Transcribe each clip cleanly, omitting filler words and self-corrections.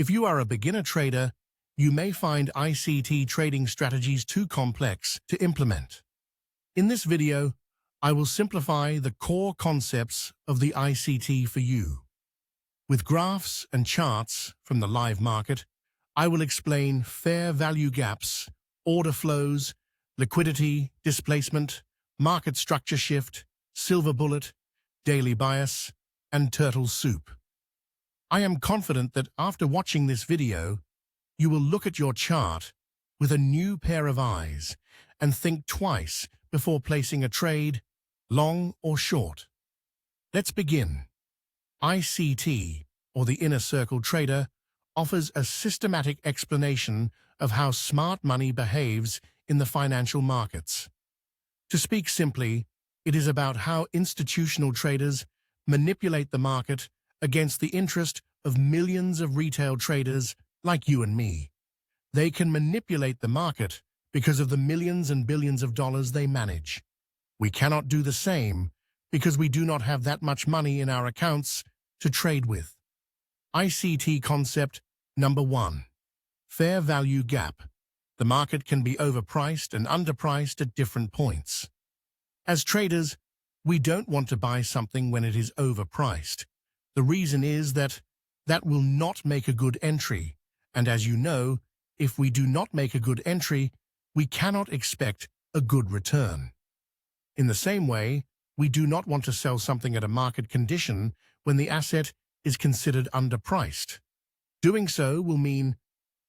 If you are a beginner trader, you may find ICT trading strategies too complex to implement. In this video, I will simplify the core concepts of the ICT for you. With graphs and charts from the live market, I will explain fair value gaps, order flows, liquidity, displacement, market structure shift, silver bullet, daily bias, and turtle soup. I am confident that after watching this video, you will look at your chart with a new pair of eyes and think twice before placing a trade, long or short. Let's begin. ICT, or the Inner Circle Trader, offers a systematic explanation of how smart money behaves in the financial markets. To speak simply, it is about how institutional traders manipulate the market against the interest of millions of retail traders like you and me. They can manipulate the market because of the millions and billions of dollars they manage. We cannot do the same because we do not have that much money in our accounts to trade with. ICT concept number 1. Fair value gap. The market can be overpriced and underpriced at different points. As traders, we don't want to buy something when it is overpriced. The reason is that will not make a good entry, and as you know, if we do not make a good entry, we cannot expect a good return. In the same way, we do not want to sell something at a market condition when the asset is considered underpriced. Doing so will mean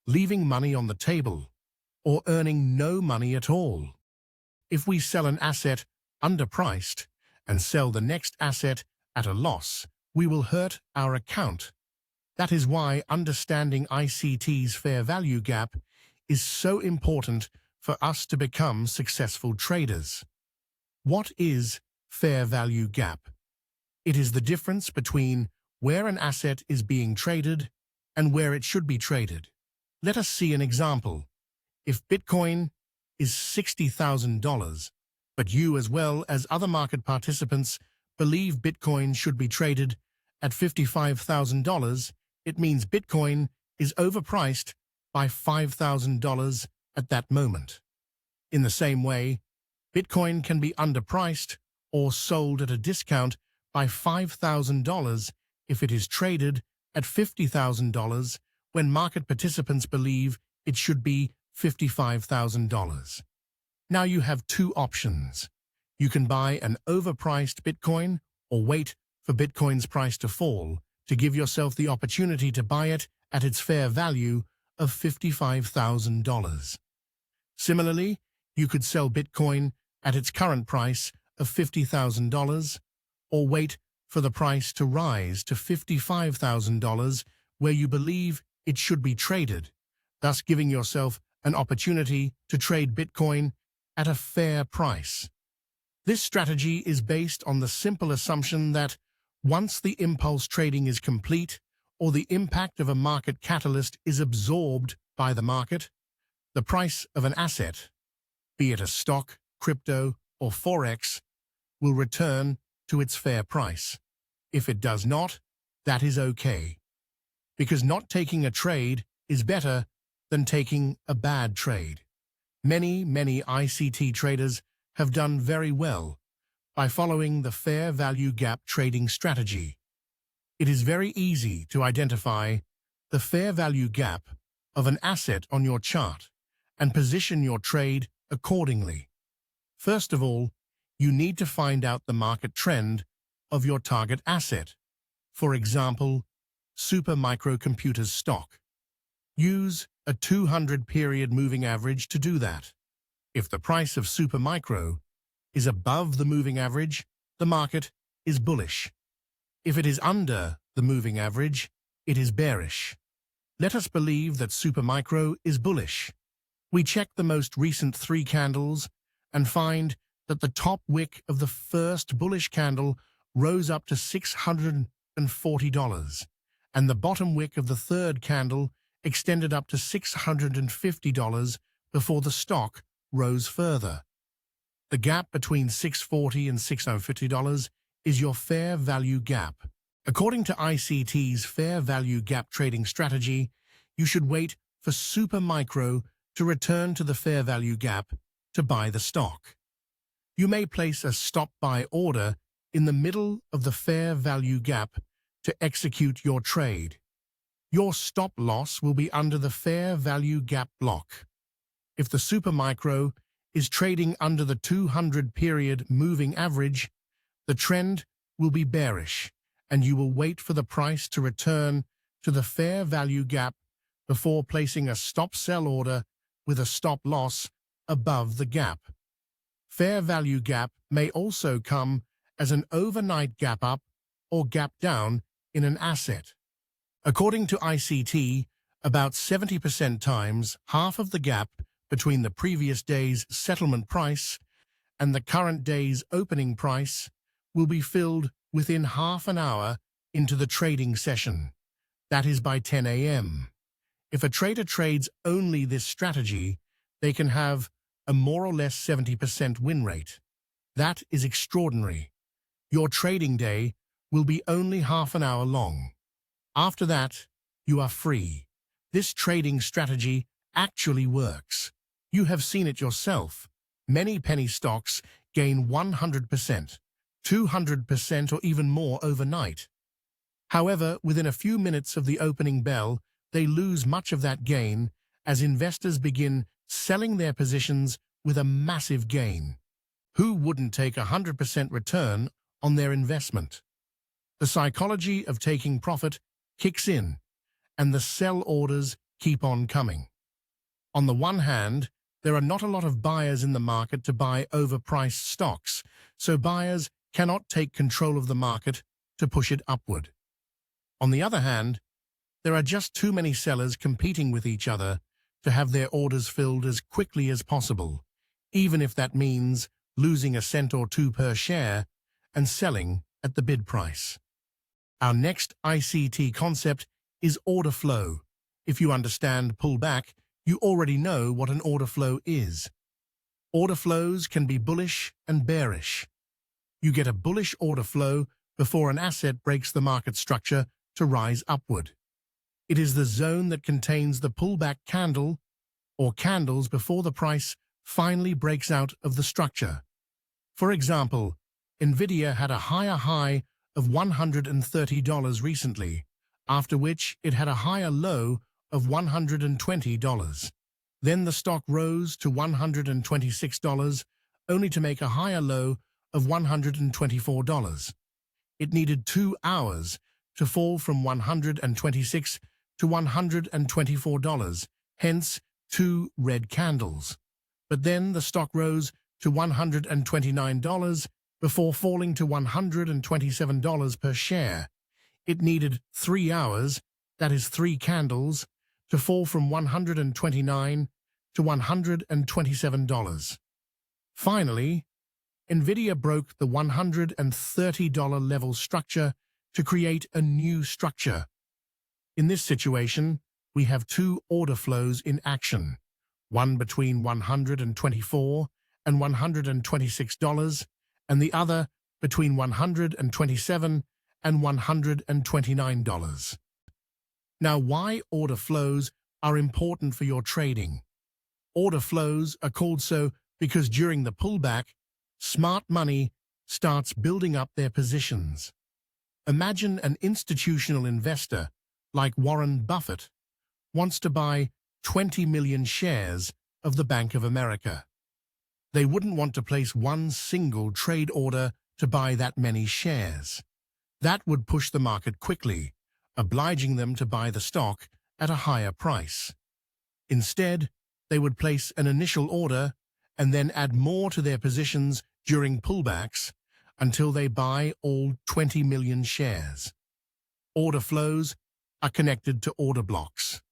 leaving money on the table or earning no money at all. If we sell an asset underpriced and sell the next asset at a loss, we will hurt our account. That is why understanding ICT's fair value gap is so important for us to become successful traders. What is fair value gap? It is the difference between where an asset is being traded and where it should be traded. Let us see an example. If Bitcoin is $60,000, but you as well as other market participants believe Bitcoin should be traded at $55,000, it means Bitcoin is overpriced by $5,000 at that moment. In the same way, Bitcoin can be underpriced or sold at a discount by $5,000 if it is traded at $50,000 when market participants believe it should be $55,000. Now you have two options. You can buy an overpriced Bitcoin or wait for Bitcoin's price to fall to give yourself the opportunity to buy it at its fair value of $55,000. Similarly, you could sell Bitcoin at its current price of $50,000 or wait for the price to rise to $55,000 where you believe it should be traded, thus giving yourself an opportunity to trade Bitcoin at a fair price. This strategy is based on the simple assumption that once the impulse trading is complete or the impact of a market catalyst is absorbed by the market, the price of an asset, be it a stock, crypto, or forex, will return to its fair price. If it does not, that is okay. Because not taking a trade is better than taking a bad trade. Many ICT traders have done very well by following the fair value gap trading strategy. It is very easy to identify the fair value gap of an asset on your chart and position your trade accordingly. First of all, you need to find out the market trend of your target asset. For example, Super Microcomputer's stock. Use a 200-period moving average to do that. If the price of Supermicro is above the moving average, the market is bullish. If it is under the moving average, it is bearish. Let us believe that Supermicro is bullish. We check the most recent 3 candles and find that the top wick of the first bullish candle rose up to $640, and the bottom wick of the third candle extended up to $650 before the stock rose further. The gap between $640 and $650 is your fair value gap. According to ICT's fair value gap trading strategy, you should wait for super micro to return to the fair value gap to buy the stock. You may place a stop buy order in the middle of the fair value gap to execute your trade. Your stop loss will be under the fair value gap block. If the supermicro is trading under the 200-period moving average, the trend will be bearish, and you will wait for the price to return to the fair value gap before placing a stop sell order with a stop loss above the gap. Fair value gap may also come as an overnight gap up or gap down in an asset. According to ICT, about 70% times half of the gap between the previous day's settlement price and the current day's opening price will be filled within half an hour into the trading session. That is by 10 a.m. If a trader trades only this strategy, they can have a more or less 70% win rate. That is extraordinary. Your trading day will be only half an hour long. After that, you are free. This trading strategy actually works. You have seen it yourself. Many penny stocks gain 100%, 200% or even more overnight. However, within a few minutes of the opening bell, they lose much of that gain as investors begin selling their positions with a massive gain. Who wouldn't take 100% return on their investment? The psychology of taking profit kicks in, and the sell orders keep on coming. On the one hand, there are not a lot of buyers in the market to buy overpriced stocks, so buyers cannot take control of the market to push it upward. On the other hand, there are just too many sellers competing with each other to have their orders filled as quickly as possible, even if that means losing a cent or two per share and selling at the bid price. Our next ICT concept is order flow. If you understand pullback, you already know what an order flow is. Order flows can be bullish and bearish. You get a bullish order flow before an asset breaks the market structure to rise upward. It is the zone that contains the pullback candle or candles before the price finally breaks out of the structure. For example, Nvidia had a higher high of $130 recently, after which it had a higher low of $120. Then the stock rose to $126, only to make a higher low of $124. It needed 2 hours to fall from $126 to $124, hence 2 red candles. But then the stock rose to $129 before falling to $127 per share. It needed 3 hours, that is 3 candles, to fall from $129 to $127. Finally, Nvidia broke the $130 level structure to create a new structure. In this situation, we have 2 order flows in action, one between $124 and $126, and the other between $127 and $129. Now, why order flows are important for your trading? Order flows are called so because during the pullback, smart money starts building up their positions. Imagine an institutional investor like Warren Buffett wants to buy 20 million shares of the Bank of America. They wouldn't want to place one single trade order to buy that many shares. That would push the market quickly, obliging them to buy the stock at a higher price. Instead, they would place an initial order and then add more to their positions during pullbacks until they buy all 20 million shares. Order flows are connected to order blocks.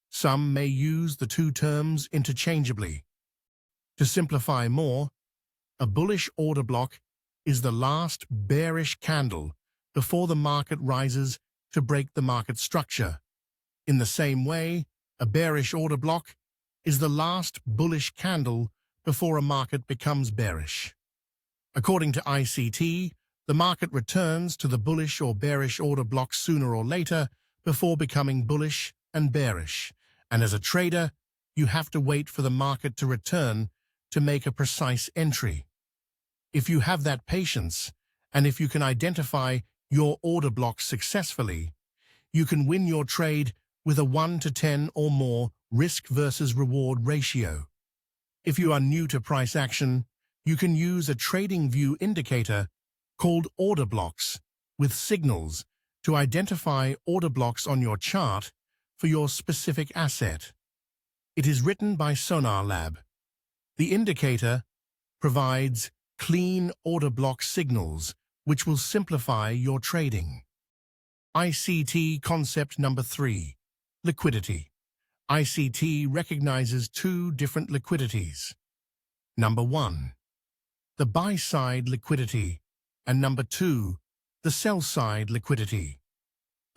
Some may use the 2 terms interchangeably. To simplify more, a bullish order block is the last bearish candle before the market rises to break the market structure. In the same way, a bearish order block is the last bullish candle before a market becomes bearish. According to ICT, the market returns to the bullish or bearish order block sooner or later before becoming bullish and bearish, and as a trader, you have to wait for the market to return to make a precise entry. If you have that patience, and if you can identify your order blocks successfully, you can win your trade with a 1 to 10 or more risk versus reward ratio. If you are new to price action, you can use a trading view indicator called order blocks with signals to identify order blocks on your chart for your specific asset. It is written by Sonar Lab. The indicator provides clean order block signals which will simplify your trading. ICT concept number 3, liquidity. ICT recognizes two different liquidities. Number 1, the buy-side liquidity, and number 2, the sell-side liquidity.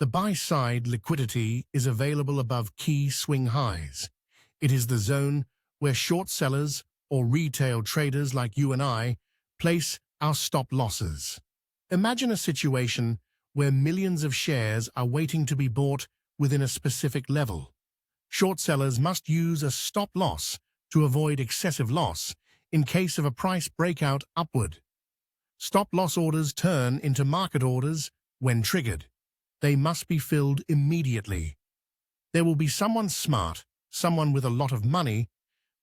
The buy-side liquidity is available above key swing highs. It is the zone where short sellers or retail traders like you and I place our stop losses. Imagine a situation where millions of shares are waiting to be bought within a specific level. Short sellers must use a stop loss to avoid excessive loss in case of a price breakout upward. Stop loss orders turn into market orders when triggered. They must be filled immediately. There will be someone smart, someone with a lot of money,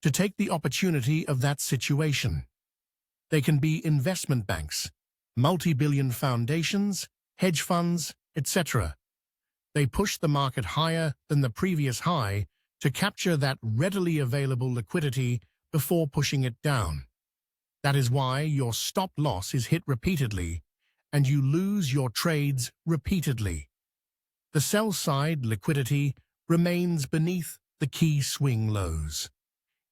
to take the opportunity of that situation. They can be investment banks, multi-billion foundations, hedge funds, etc. They push the market higher than the previous high to capture that readily available liquidity before pushing it down. That is why your stop loss is hit repeatedly and you lose your trades repeatedly. The sell-side liquidity remains beneath the key swing lows.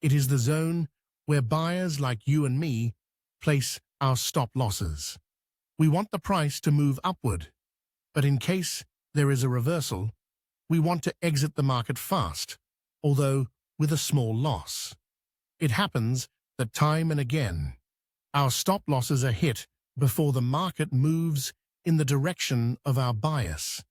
It is the zone where buyers like you and me place our stop losses. We want the price to move upward, but in case there is a reversal, we want to exit the market fast, although with a small loss. It happens that time and again, our stop losses are hit before the market moves in the direction of our bias.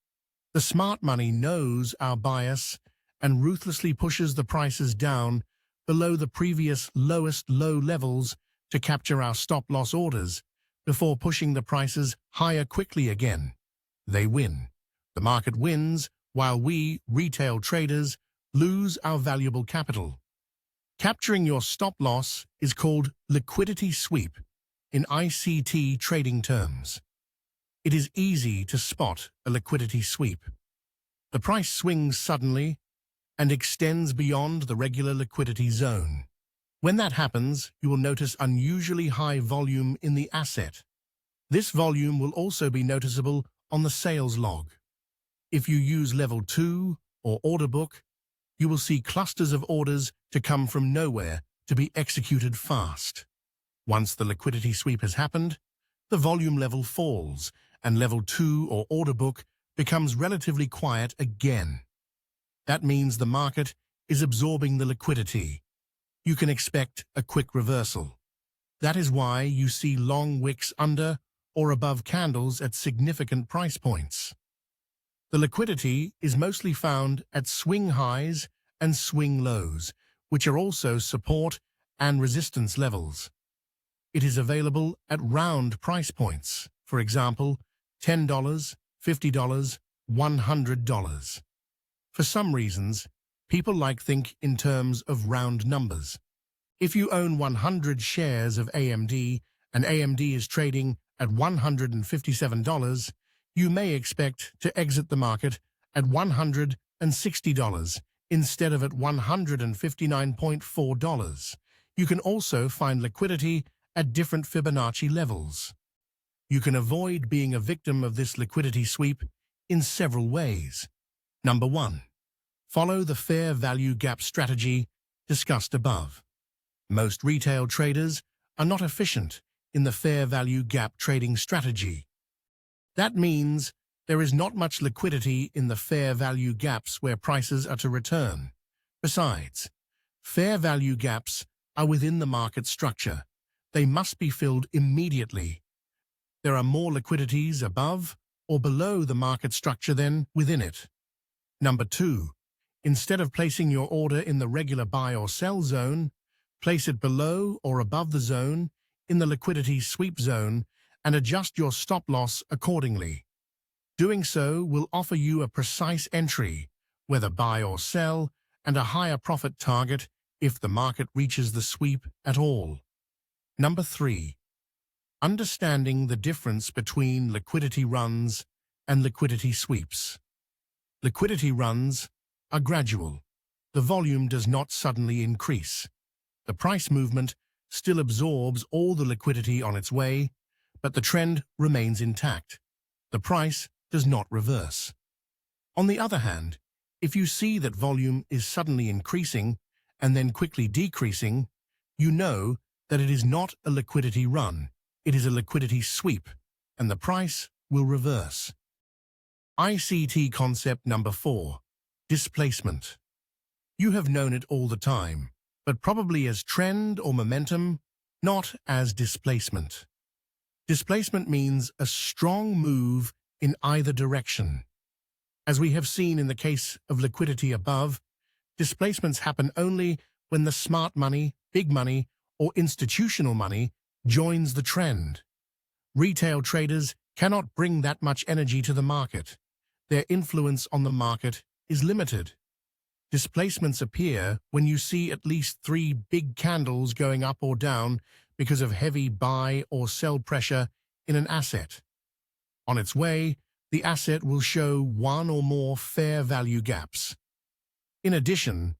The smart money knows our bias and ruthlessly pushes the prices down below the previous lowest low levels to capture our stop loss orders before pushing the prices higher quickly again. They win. The market wins while we, retail traders, lose our valuable capital. Capturing your stop loss is called liquidity sweep in ICT trading terms. It is easy to spot a liquidity sweep. The price swings suddenly and extends beyond the regular liquidity zone. When that happens, you will notice unusually high volume in the asset. This volume will also be noticeable on the sales log. If you use level 2 or order book, you will see clusters of orders to come from nowhere to be executed fast. Once the liquidity sweep has happened, the volume level falls and level 2 or order book becomes relatively quiet again. That means the market is absorbing the liquidity. You can expect a quick reversal. That is why you see long wicks under or above candles at significant price points. The liquidity is mostly found at swing highs and swing lows, which are also support and resistance levels. It is available at round price points, for example, $10, $50, $100. For some reasons, people think in terms of round numbers. If you own 100 shares of AMD and AMD is trading at $157, you may expect to exit the market at $160 instead of at $159.4. You can also find liquidity at different Fibonacci levels. You can avoid being a victim of this liquidity sweep in several ways. Number 1. Follow the fair value gap strategy discussed above. Most retail traders are not efficient in the fair value gap trading strategy. That means there is not much liquidity in the fair value gaps where prices are to return. Besides, fair value gaps are within the market structure. They must be filled immediately. There are more liquidities above or below the market structure than within it. Number 2. Instead of placing your order in the regular buy or sell zone, place it below or above the zone in the liquidity sweep zone and adjust your stop loss accordingly. Doing so will offer you a precise entry, whether buy or sell, and a higher profit target if the market reaches the sweep at all. Number 3. Understanding the difference between liquidity runs and liquidity sweeps. Liquidity runs are gradual. The volume does not suddenly increase. The price movement still absorbs all the liquidity on its way, but the trend remains intact. The price does not reverse. On the other hand, if you see that volume is suddenly increasing and then quickly decreasing, you know that it is not a liquidity run, it is a liquidity sweep, and the price will reverse. ICT concept number 4, displacement. You have known it all the time, but probably as trend or momentum, not as displacement. Displacement means a strong move in either direction. As we have seen in the case of liquidity above, displacements happen only when the smart money, big money, or institutional money joins the trend. Retail traders cannot bring that much energy to the market. Their influence on the market is limited. Displacements appear when you see at least 3 big candles going up or down because of heavy buy or sell pressure in an asset. On its way, the asset will show 1 or more fair value gaps. In addition,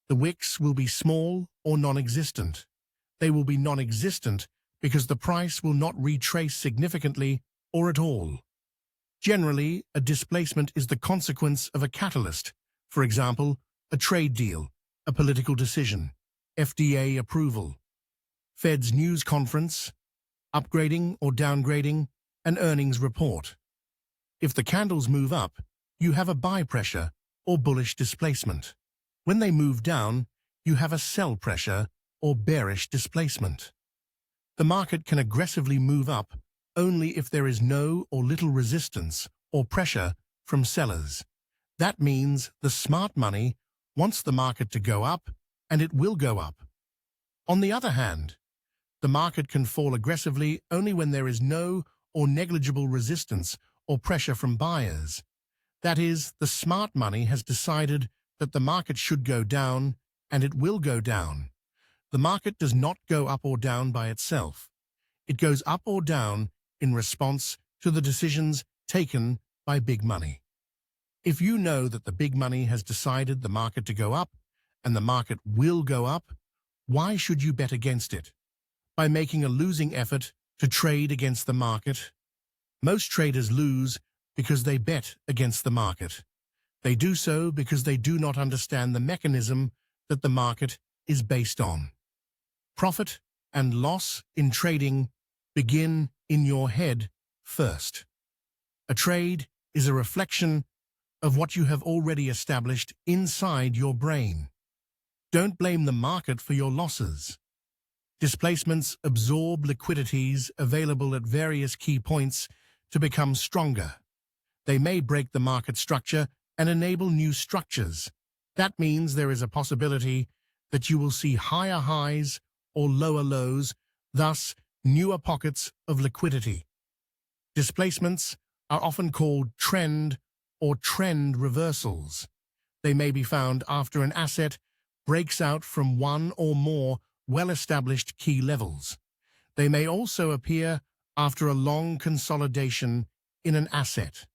the wicks will be small or non-existent. They will be non-existent because the price will not retrace significantly or at all. Generally, a displacement is the consequence of a catalyst, for example, a trade deal, a political decision, FDA approval, Fed's news conference, upgrading or downgrading, an earnings report. If the candles move up, you have a buy pressure or bullish displacement. When they move down, you have a sell pressure or bearish displacement. The market can aggressively move up only if there is no or little resistance or pressure from sellers. That means the smart money wants the market to go up, and it will go up. On the other hand, the market can fall aggressively only when there is no or negligible resistance or pressure from buyers. That is, the smart money has decided that the market should go down, and it will go down. The market does not go up or down by itself. It goes up or down in response to the decisions taken by big money. If you know that the big money has decided the market to go up, and the market will go up, why should you bet against it? By making a losing effort to trade against the market? Most traders lose because they bet against the market. They do so because they do not understand the mechanism that the market is based on. Profit and loss in trading begin in your head first. A trade is a reflection of what you have already established inside your brain. Don't blame the market for your losses. Displacements absorb liquidities available at various key points to become stronger. They may break the market structure and enable new structures. That means there is a possibility that you will see higher highs or lower lows, thus newer pockets of liquidity. Displacements are often called trend or trend reversals. They may be found after an asset breaks out from one or more well-established key levels. They may also appear after a long consolidation in an asset.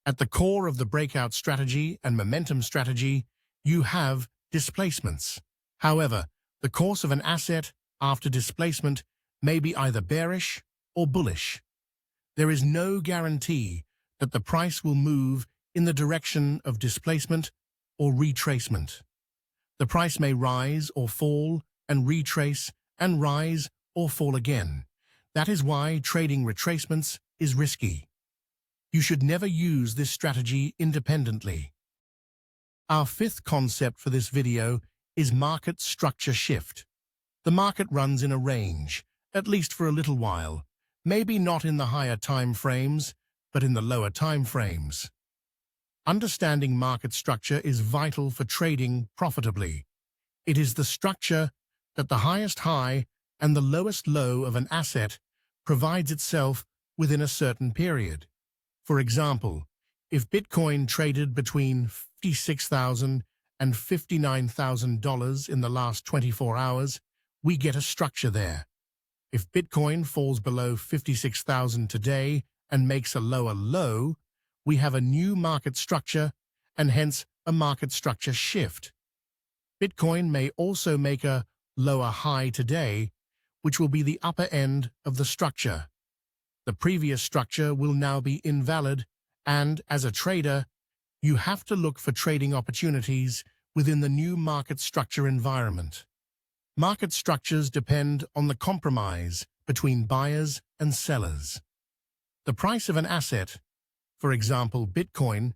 At the core of the breakout strategy and momentum strategy, you have displacements. However, the course of an asset after displacement may be either bearish or bullish. There is no guarantee that the price will move in the direction of displacement or retracement. The price may rise or fall and retrace and rise or fall again. That is why trading retracements is risky. You should never use this strategy independently. Our 5th concept for this video is market structure shift. The market runs in a range, at least for a little while, maybe not in the higher time frames, but in the lower time frames. Understanding market structure is vital for trading profitably. It is the structure that the highest high and the lowest low of an asset provides itself within a certain period. For example, if Bitcoin traded between $56,000 and $59,000 in the last 24 hours, we get a structure there. If Bitcoin falls below 56,000 today and makes a lower low, we have a new market structure and hence a market structure shift. Bitcoin may also make a lower high today, which will be the upper end of the structure. The previous structure will now be invalid, and as a trader, you have to look for trading opportunities within the new market structure environment. Market structures depend on the compromise between buyers and sellers. The price of an asset, for example Bitcoin,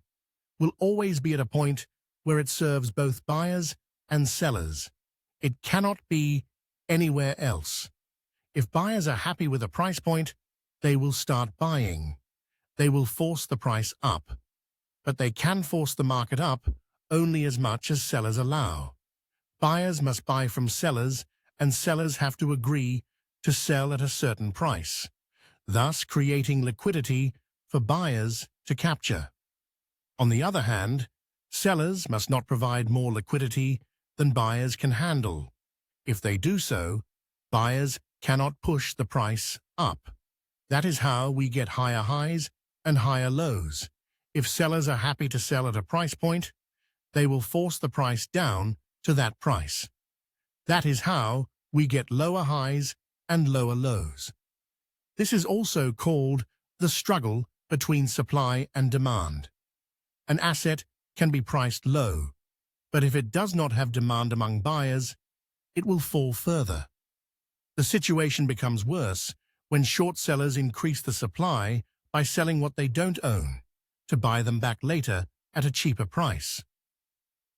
will always be at a point where it serves both buyers and sellers. It cannot be anywhere else. If buyers are happy with a price point, they will start buying. They will force the price up. But they can force the market up only as much as sellers allow. Buyers must buy from sellers, and sellers have to agree to sell at a certain price, thus creating liquidity for buyers to capture. On the other hand, sellers must not provide more liquidity than buyers can handle. If they do so, buyers cannot push the price up. That is how we get higher highs and higher lows. If sellers are happy to sell at a price point, they will force the price down to that price. That is how we get lower highs and lower lows. This is also called the struggle between supply and demand. An asset can be priced low, but if it does not have demand among buyers, it will fall further. The situation becomes worse when short sellers increase the supply by selling what they don't own to buy them back later at a cheaper price.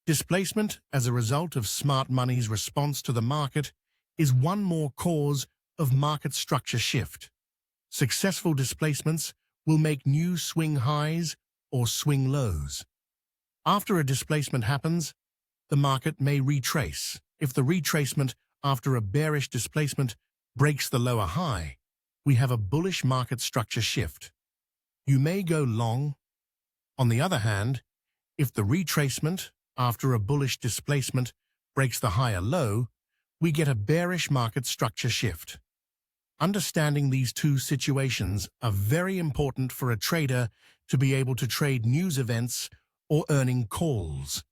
Displacement as a result of smart money's response to the market is one more cause of market structure shift. Successful displacements will make new swing highs or swing lows. After a displacement happens, the market may retrace. If the retracement after a bearish displacement breaks the lower high, we have a bullish market structure shift. You may go long. On the other hand, if the retracement after a bullish displacement breaks the higher low, we get a bearish market structure shift. Understanding these two situations are very important for a trader to be able to trade news events or earning calls.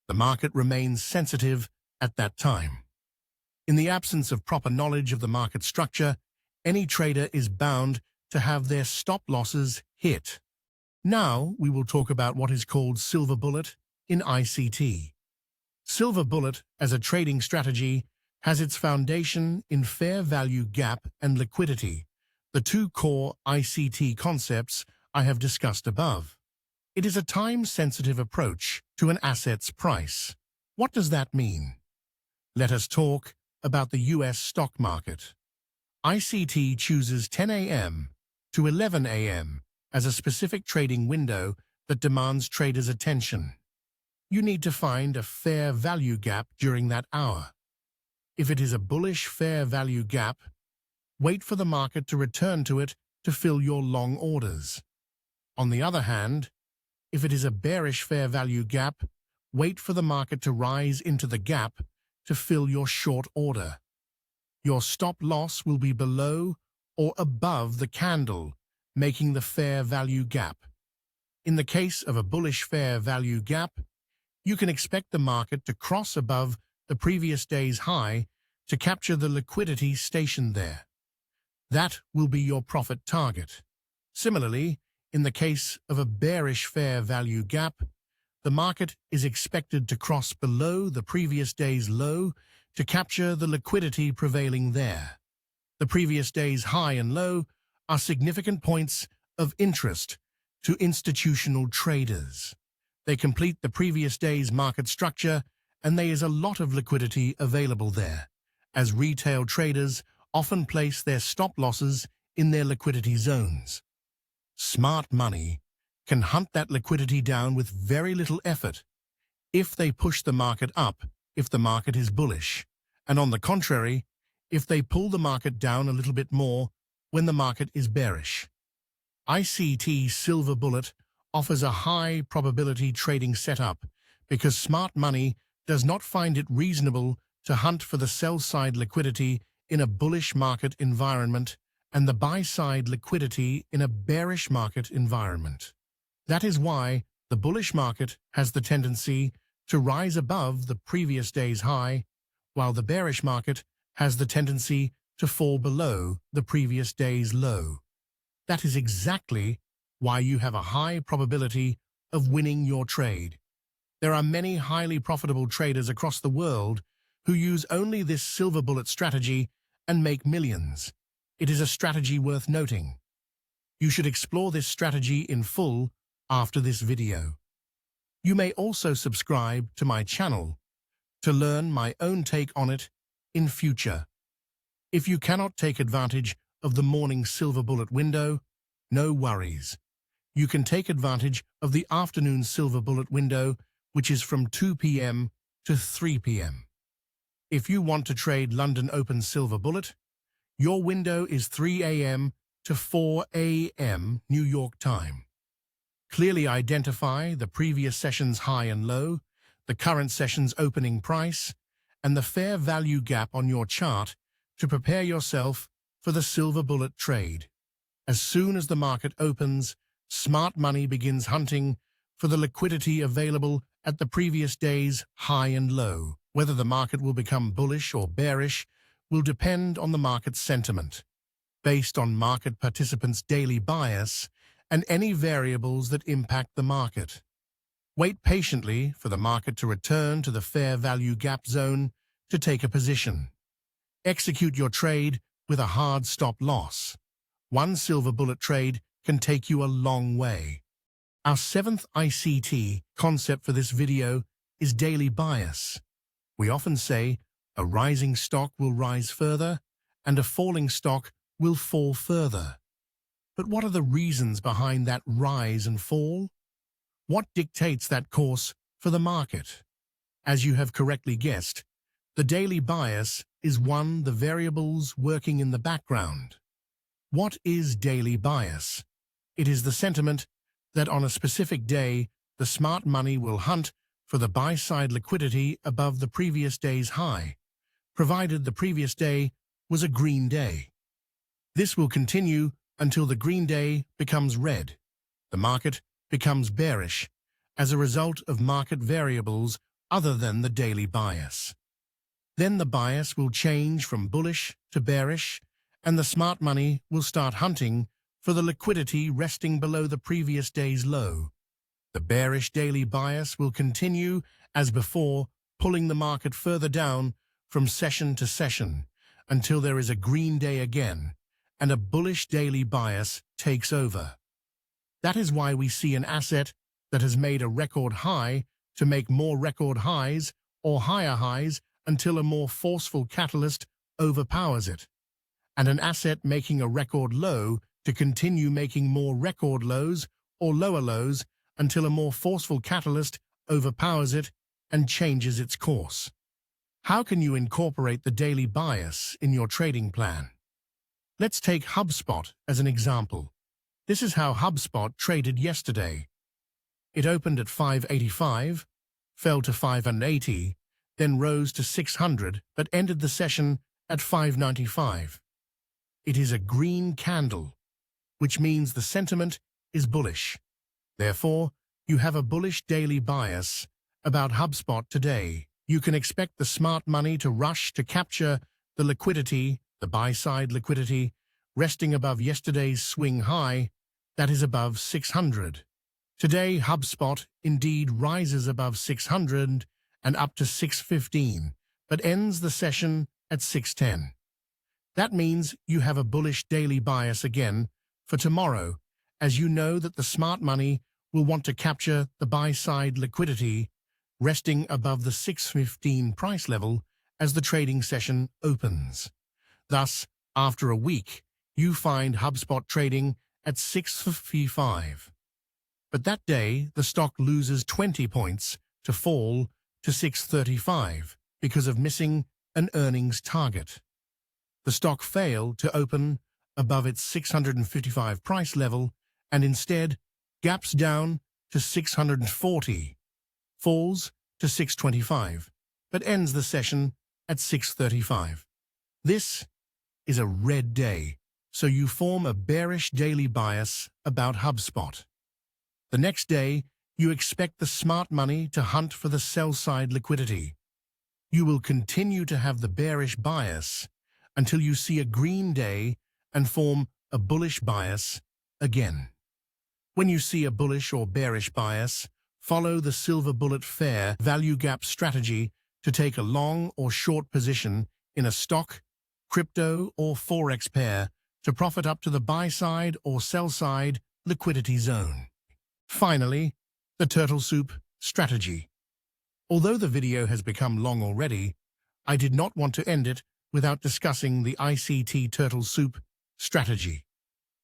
The market remains sensitive at that time. In the absence of proper knowledge of the market structure, any trader is bound to have their stop losses hit. Now we will talk about what is called silver bullet in ICT. Silver bullet as a trading strategy has its foundation in fair value gap and liquidity, the two core ICT concepts I have discussed above. It is a time-sensitive approach to an asset's price. What does that mean? Let us talk about the US stock market. ICT chooses 10 a.m. to 11 a.m. as a specific trading window that demands traders' attention. You need to find a fair value gap during that hour. If it is a bullish fair value gap, wait for the market to return to it to fill your long orders. On the other hand, if it is a bearish fair value gap, wait for the market to rise into the gap to fill your short order. Your stop loss will be below or above the candle, making the fair value gap. In the case of a bullish fair value gap, you can expect the market to cross above the previous day's high to capture the liquidity stationed there. That will be your profit target. Similarly, in the case of a bearish fair value gap, the market is expected to cross below the previous day's low to capture the liquidity prevailing there. The previous day's high and low are significant points of interest to institutional traders. They complete the previous day's market structure, and there is a lot of liquidity available there, as retail traders often place their stop losses in their liquidity zones. Smart money can hunt that liquidity down with very little effort if they push the market up, if the market is bullish, and on the contrary, if they pull the market down a little bit more when the market is bearish. ICT Silver Bullet offers a high probability trading setup because smart money does not find it reasonable to hunt for the sell-side liquidity in a bullish market environment and the buy-side liquidity in a bearish market environment. That is why the bullish market has the tendency to rise above the previous day's high, while the bearish market has the tendency to fall below the previous day's low. That is exactly why you have a high probability of winning your trade. There are many highly profitable traders across the world who use only this silver bullet strategy and make millions. It is a strategy worth noting. You should explore this strategy in full after this video. You may also subscribe to my channel to learn my own take on it in future. If you cannot take advantage of the morning silver bullet window, no worries. You can take advantage of the afternoon silver bullet window, which is from 2 p.m. to 3 p.m. If you want to trade London Open Silver Bullet, your window is 3 a.m. to 4 a.m. New York time. Clearly identify the previous session's high and low, the current session's opening price, and the fair value gap on your chart to prepare yourself for the silver bullet trade. As soon as the market opens, smart money begins hunting for the liquidity available at the previous day's high and low. Whether the market will become bullish or bearish will depend on the market's sentiment, based on market participants' daily bias and any variables that impact the market. Wait patiently for the market to return to the fair value gap zone to take a position. Execute your trade with a hard stop loss. One silver bullet trade can take you a long way. Our seventh ICT concept for this video is daily bias. We often say a rising stock will rise further and a falling stock will fall further. But what are the reasons behind that rise and fall? What dictates that course for the market? As you have correctly guessed, the daily bias is one of the variables working in the background. What is daily bias? It is the sentiment that on a specific day, the smart money will hunt for the buy-side liquidity above the previous day's high, provided the previous day was a green day. This will continue until the green day becomes red. The market becomes bearish as a result of market variables other than the daily bias. Then the bias will change from bullish to bearish, and the smart money will start hunting for the liquidity resting below the previous day's low. The bearish daily bias will continue as before, pulling the market further down from session to session until there is a green day again and a bullish daily bias takes over. That is why we see an asset that has made a record high to make more record highs or higher highs until a more forceful catalyst overpowers it, and an asset making a record low to continue making more record lows or lower lows until a more forceful catalyst overpowers it and changes its course. How can you incorporate the daily bias in your trading plan? Let's take HubSpot as an example. This is how HubSpot traded yesterday. It opened at 585, fell to 580, then rose to 600, but ended the session at 595. It is a green candle, which means the sentiment is bullish. Therefore, you have a bullish daily bias about HubSpot today. You can expect the smart money to rush to capture the liquidity, the buy-side liquidity, resting above yesterday's swing high, that is above 600. Today, HubSpot indeed rises above 600 and up to 615, but ends the session at 610. That means you have a bullish daily bias again for tomorrow, as you know that the smart money will want to capture the buy-side liquidity resting above the 615 price level as the trading session opens. Thus, after a week, you find HubSpot trading at 655. But that day, the stock loses 20 points to fall to 635 because of missing an earnings target. The stock failed to open above its 655 price level and instead gaps down to 640, falls to 625, but ends the session at 635. This is a red day, so you form a bearish daily bias about HubSpot. The next day, you expect the smart money to hunt for the sell-side liquidity. You will continue to have the bearish bias until you see a green day and form a bullish bias again. When you see a bullish or bearish bias, follow the silver bullet fair value gap strategy to take a long or short position in a stock, crypto, or forex pair to profit up to the buy side or sell side liquidity zone. Finally, the turtle soup strategy. Although the video has become long already, I did not want to end it without discussing the ICT turtle soup strategy.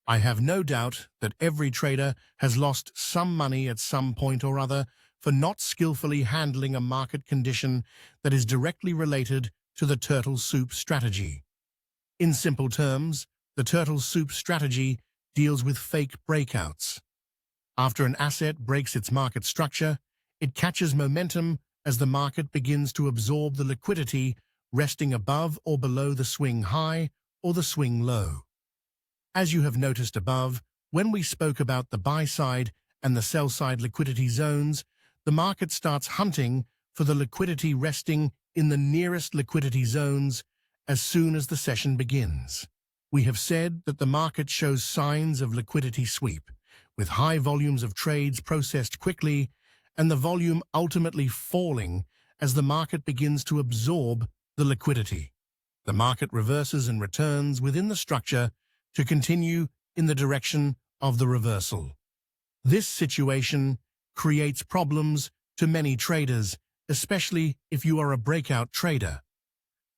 I have no doubt that every trader has lost some money at some point or other for not skillfully handling a market condition that is directly related to the turtle soup strategy. In simple terms, the turtle soup strategy deals with fake breakouts. After an asset breaks its market structure, it catches momentum as the market begins to absorb the liquidity resting above or below the swing high or the swing low. As you have noticed above, when we spoke about the buy-side and the sell-side liquidity zones, the market starts hunting for the liquidity resting in the nearest liquidity zones as soon as the session begins. We have said that the market shows signs of liquidity sweep, with high volumes of trades processed quickly and the volume ultimately falling as the market begins to absorb the liquidity. The market reverses and returns within the structure to continue in the direction of the reversal. This situation creates problems to many traders, especially if you are a breakout trader.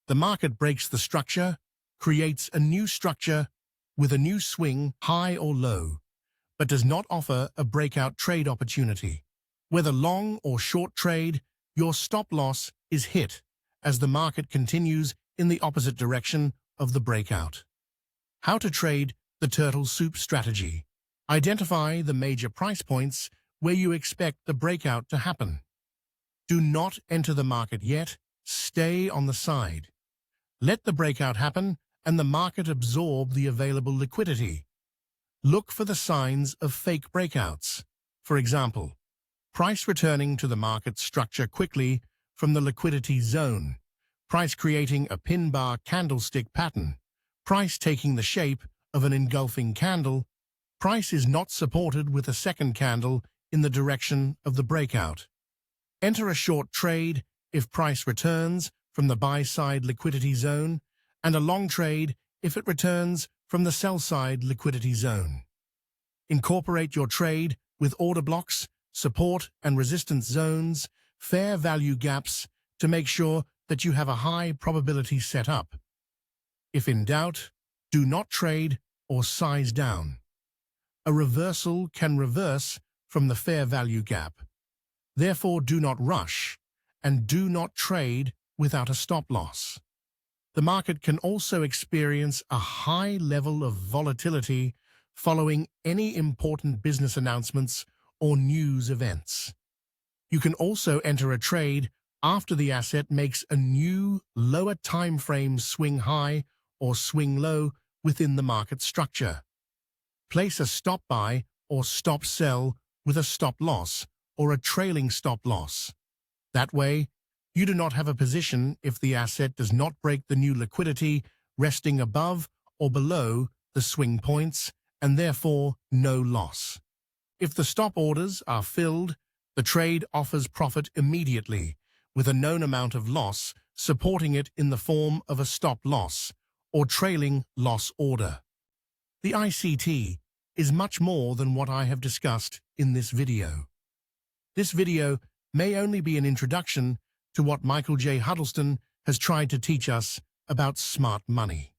The market breaks the structure, creates a new structure with a new swing, high or low, but does not offer a breakout trade opportunity. Whether long or short trade, your stop loss is hit as the market continues in the opposite direction of the breakout. How to trade the turtle soup strategy. Identify the major price points where you expect the breakout to happen. Do not enter the market yet. Stay on the side. Let the breakout happen and the market absorb the available liquidity. Look for the signs of fake breakouts. For example, price returning to the market structure quickly from the liquidity zone, price creating a pin bar candlestick pattern, price taking the shape of an engulfing candle, price is not supported with a second candle in the direction of the breakout. Enter a short trade if price returns from the buy-side liquidity zone, and a long trade if it returns from the sell-side liquidity zone. Incorporate your trade with order blocks, support and resistance zones, fair value gaps to make sure that you have a high probability set up. If in doubt, do not trade or size down. A reversal can reverse from the fair value gap. Therefore, do not rush and do not trade without a stop loss. The market can also experience a high level of volatility following any important business announcements or news events. You can also enter a trade after the asset makes a new, lower time frame swing high or swing low within the market structure. Place a stop buy or stop sell with a stop loss or a trailing stop loss. That way, you do not have a position if the asset does not break the new liquidity resting above or below the swing points, and therefore no loss. If the stop orders are filled, the trade offers profit immediately, with a known amount of loss supporting it in the form of a stop loss or trailing loss order. The ICT is much more than what I have discussed in this video. This video may only be an introduction to what Michael J. Huddleston has tried to teach us about smart money.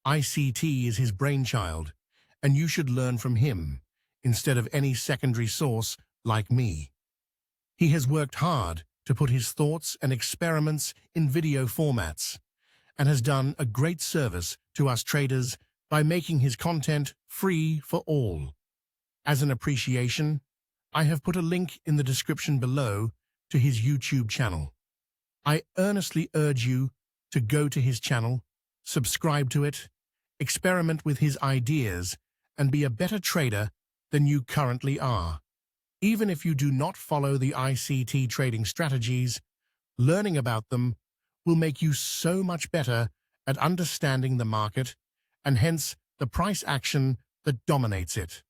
ICT is his brainchild, and you should learn from him. instead of any secondary source like me. He has worked hard to put his thoughts and experiments in video formats and has done a great service to us traders by making his content free for all. As an appreciation, I have put a link in the description below to his YouTube channel. I earnestly urge you to go to his channel, subscribe to it, experiment with his ideas, and be a better trader than you currently are. Even if you do not follow the ICT trading strategies, learning about them will make you so much better at understanding the market and hence the price action that dominates it.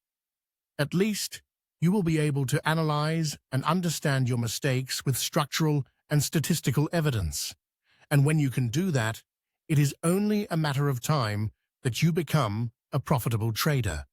At least, you will be able to analyze and understand your mistakes with structural and statistical evidence. And when you can do that, it is only a matter of time that you become a profitable trader.